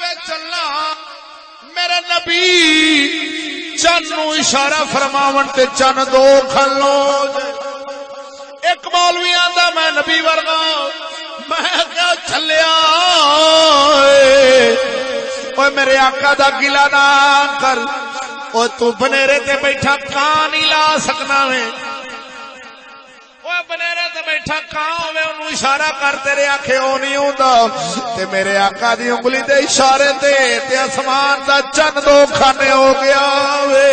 وے چلنا میرے نبی چن نو اشارہ فرماون تے چن دو کھلو ایک مولوی آندا میں نبی ورگا میں کیا چلیا اوے میرے آقا دا گلا نہ کر او تو بنیرے تے بیٹھا کان نہیں لا سکنا وے بنیرے تے بیٹھا کان ہوے اونوں اشارہ کر تیرے آکھے او نہیں ہوندا تے میرے آقا دی انگلی دے اشارے تے آسمان دا چن دو کھانے ہو گیا وے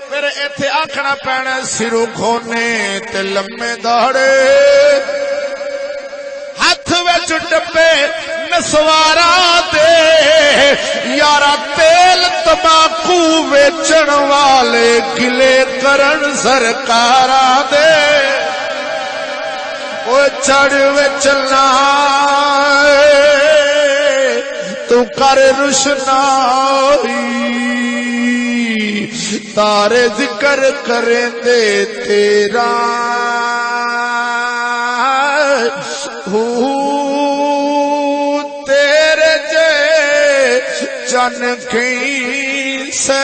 پھر ایتھے آکھنا پینا سرو کھونے تے لمے داڑے ہاتھ وچ ڈبے نسوارا دے یارا تیل تماکو ویچن والے گلے کرن سرکاراں دے او چڑھ وے چلنا تو کر روشنائی تارے ذکر کریں دے تیرا تیرے جے چن کی سے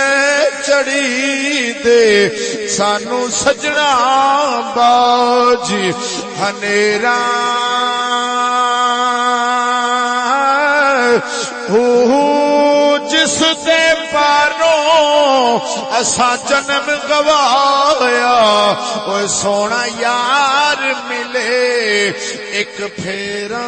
چڑی دے سانو سجنا باجی ہنیرا جس دے پاروں اسا جنم گوایا اوے سونا یار ملے ایک پھیرا